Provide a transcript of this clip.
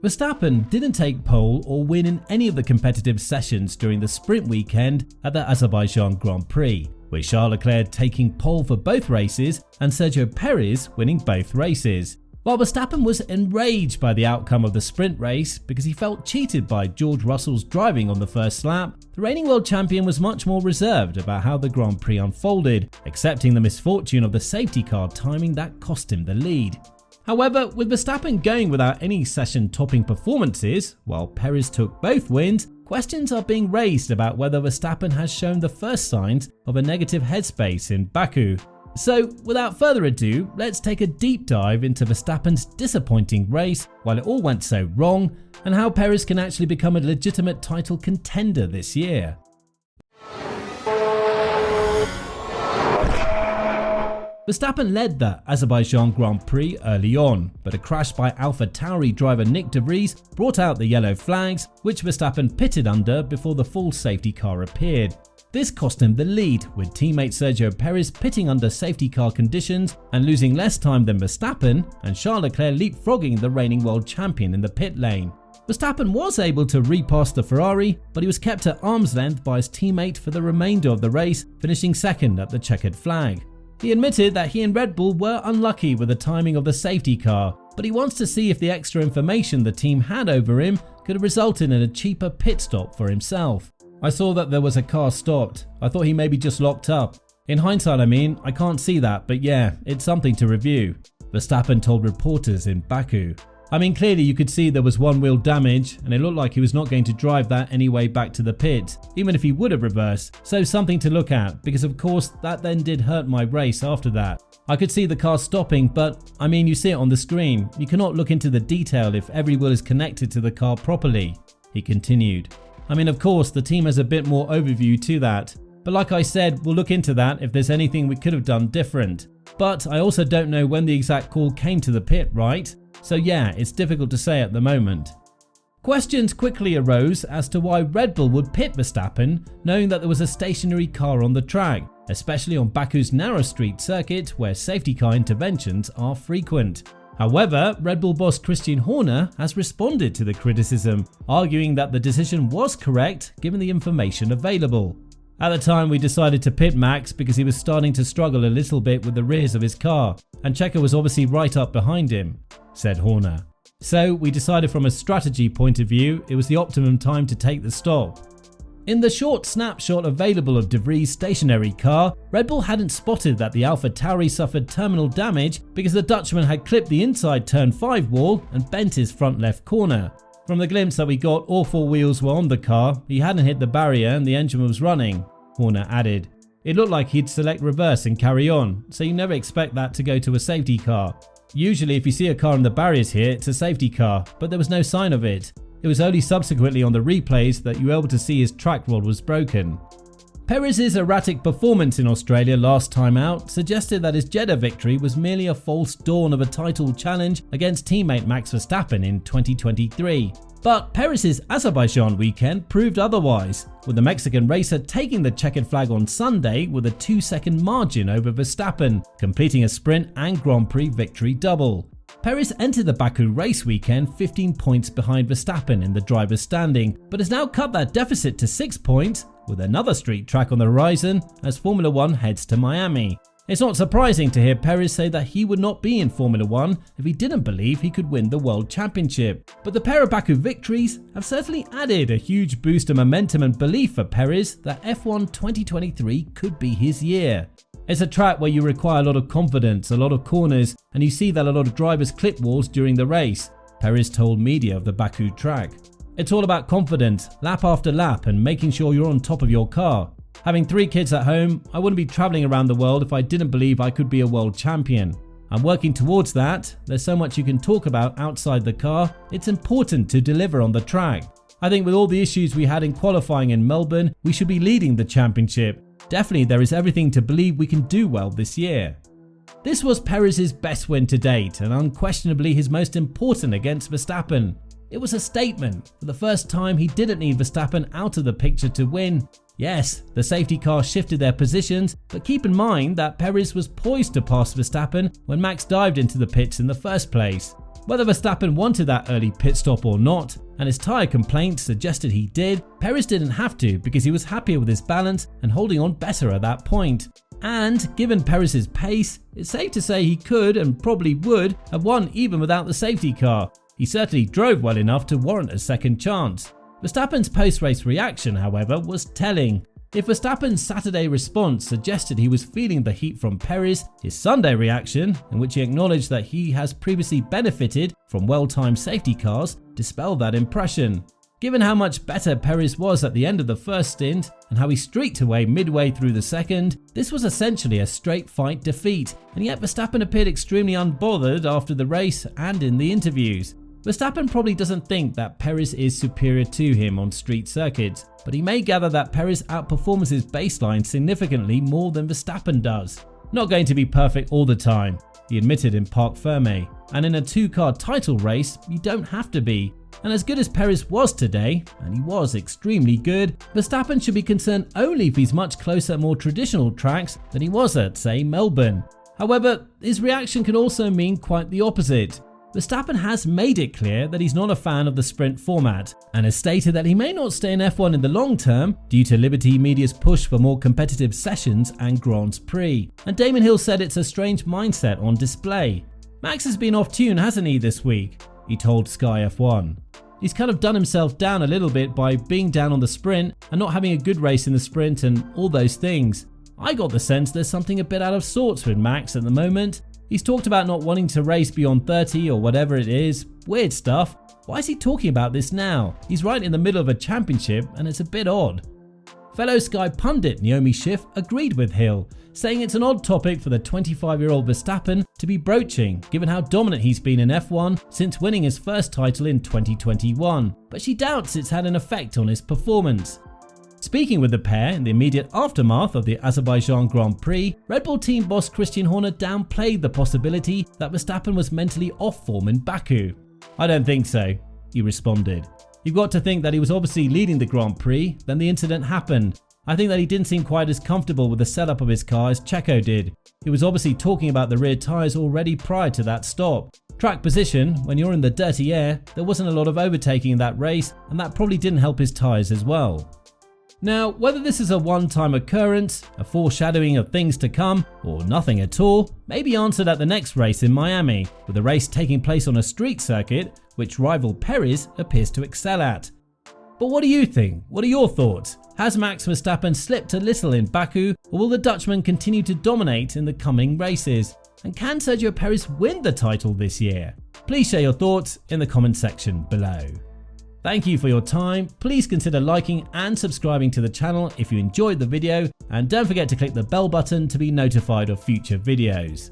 Verstappen didn't take pole or win in any of the competitive sessions during the sprint weekend at the Azerbaijan Grand Prix, with Charles Leclerc taking pole for both races and Sergio Perez winning both races. While Verstappen was enraged by the outcome of the sprint race because he felt cheated by George Russell's driving on the first lap, the reigning world champion was much more reserved about how the Grand Prix unfolded, accepting the misfortune of the safety car timing that cost him the lead. However, with Verstappen going without any session-topping performances, while Perez took both wins, questions are being raised about whether Verstappen has shown the first signs of a negative headspace in Baku. So, without further ado, let's take a deep dive into Verstappen's disappointing race, why it all went so wrong, and how Perez can actually become a legitimate title contender this year. Verstappen led the Azerbaijan Grand Prix early on, but a crash by AlphaTauri driver Nick de Vries brought out the yellow flags, which Verstappen pitted under before the full safety car appeared. This cost him the lead, with teammate Sergio Perez pitting under safety car conditions and losing less time than Verstappen, and Charles Leclerc leapfrogging the reigning world champion in the pit lane. Verstappen was able to repass the Ferrari, but he was kept at arm's length by his teammate for the remainder of the race, finishing second at the checkered flag. He admitted that he and Red Bull were unlucky with the timing of the safety car, but he wants to see if the extra information the team had over him could have resulted in a cheaper pit stop for himself. I saw that there was a car stopped. I thought he maybe just locked up. In hindsight, I can't see that, but yeah, it's something to review, Verstappen told reporters in Baku. Clearly you could see there was one wheel damage and it looked like he was not going to drive that anyway back to the pit, even if he would have reversed, so something to look at, because of course that then did hurt my race after that. I could see the car stopping, but you see it on the screen. You cannot look into the detail if every wheel is connected to the car properly, he continued. Of course the team has a bit more overview to that, but like I said, we'll look into that if there's anything we could have done different. But I also don't know when the exact call came to the pit, right? So yeah, it's difficult to say at the moment. Questions quickly arose as to why Red Bull would pit Verstappen, knowing that there was a stationary car on the track, especially on Baku's narrow street circuit where safety car interventions are frequent. However, Red Bull boss Christian Horner has responded to the criticism, arguing that the decision was correct given the information available. At the time, we decided to pit Max because he was starting to struggle a little bit with the rears of his car, and Checo was obviously right up behind him, said Horner. So we decided from a strategy point of view, it was the optimum time to take the stop. In the short snapshot available of de Vries' stationary car, Red Bull hadn't spotted that the AlphaTauri suffered terminal damage because the Dutchman had clipped the inside turn 5 wall and bent his front left corner. From the glimpse that we got, all 4 wheels were on the car, he hadn't hit the barrier and the engine was running, Horner added. It looked like he'd select reverse and carry on, so you never expect that to go to a safety car. Usually if you see a car in the barriers here, it's a safety car, but there was no sign of it. It was only subsequently on the replays that you were able to see his track rod was broken. Perez's erratic performance in Australia last time out suggested that his Jeddah victory was merely a false dawn of a title challenge against teammate Max Verstappen in 2023. But Perez's Azerbaijan weekend proved otherwise, with the Mexican racer taking the checkered flag on Sunday with a 2-second margin over Verstappen, completing a sprint and Grand Prix victory double. Perez entered the Baku race weekend 15 points behind Verstappen in the driver's standing, but has now cut that deficit to 6 points, with another street track on the horizon as Formula 1 heads to Miami. It's not surprising to hear Perez say that he would not be in Formula 1 if he didn't believe he could win the World Championship. But the pair of Baku victories have certainly added a huge boost of momentum and belief for Perez that F1 2023 could be his year. It's a track where you require a lot of confidence, a lot of corners, and you see that a lot of drivers clip walls during the race, Perez told media of the Baku track. It's all about confidence, lap after lap, and making sure you're on top of your car. Having 3 kids at home, I wouldn't be traveling around the world if I didn't believe I could be a world champion. I'm working towards that. There's so much you can talk about outside the car. It's important to deliver on the track. I think with all the issues we had in qualifying in Melbourne, we should be leading the championship. Definitely there is everything to believe we can do well this year. This was Perez's best win to date and unquestionably his most important against Verstappen. It was a statement. For the first time, he didn't need Verstappen out of the picture to win. Yes, the safety car shifted their positions, but keep in mind that Perez was poised to pass Verstappen when Max dived into the pits in the first place. Whether Verstappen wanted that early pit stop or not, and his tyre complaints suggested he did, Perez didn't have to because he was happier with his balance and holding on better at that point. And given Perez's pace, it's safe to say he could and probably would have won even without the safety car. He certainly drove well enough to warrant a second chance. Verstappen's post-race reaction, however, was telling. If Verstappen's Saturday response suggested he was feeling the heat from Perez, his Sunday reaction, in which he acknowledged that he has previously benefited from well-timed safety cars, dispelled that impression. Given how much better Perez was at the end of the first stint and how he streaked away midway through the second, this was essentially a straight fight defeat, and yet Verstappen appeared extremely unbothered after the race and in the interviews. Verstappen probably doesn't think that Perez is superior to him on street circuits, but he may gather that Perez outperforms his baseline significantly more than Verstappen does. Not going to be perfect all the time, he admitted in Parc Fermé, and in a two-car title race, you don't have to be. And as good as Perez was today, and he was extremely good, Verstappen should be concerned only if he's much closer at more traditional tracks than he was at, say, Melbourne. However, his reaction can also mean quite the opposite. Verstappen has made it clear that he's not a fan of the sprint format and has stated that he may not stay in F1 in the long term due to Liberty Media's push for more competitive sessions and Grand Prix. And Damon Hill said it's a strange mindset on display. Max has been off tune, hasn't he, this week? He told Sky F1. He's kind of done himself down a little bit by being down on the sprint and not having a good race in the sprint and all those things. I got the sense there's something a bit out of sorts with Max at the moment. He's talked about not wanting to race beyond 30 or whatever it is. Weird stuff. Why is he talking about this now? He's right in the middle of a championship and it's a bit odd. Fellow Sky pundit Naomi Schiff agreed with Hill, saying it's an odd topic for the 25-year-old Verstappen to be broaching, given how dominant he's been in F1 since winning his first title in 2021, but she doubts it's had an effect on his performance. Speaking with the pair in the immediate aftermath of the Azerbaijan Grand Prix, Red Bull team boss Christian Horner downplayed the possibility that Verstappen was mentally off form in Baku. "I don't think so," he responded. "You've got to think that he was obviously leading the Grand Prix, then the incident happened. I think that he didn't seem quite as comfortable with the setup of his car as Checo did. He was obviously talking about the rear tyres already prior to that stop. Track position, when you're in the dirty air, there wasn't a lot of overtaking in that race, and that probably didn't help his tyres as well." Now, whether this is a one-time occurrence, a foreshadowing of things to come, or nothing at all, may be answered at the next race in Miami, with the race taking place on a street circuit, which rival Perez appears to excel at. But what do you think? What are your thoughts? Has Max Verstappen slipped a little in Baku, or will the Dutchman continue to dominate in the coming races? And can Sergio Perez win the title this year? Please share your thoughts in the comment section below. Thank you for your time. Please consider liking and subscribing to the channel if you enjoyed the video, and don't forget to click the bell button to be notified of future videos.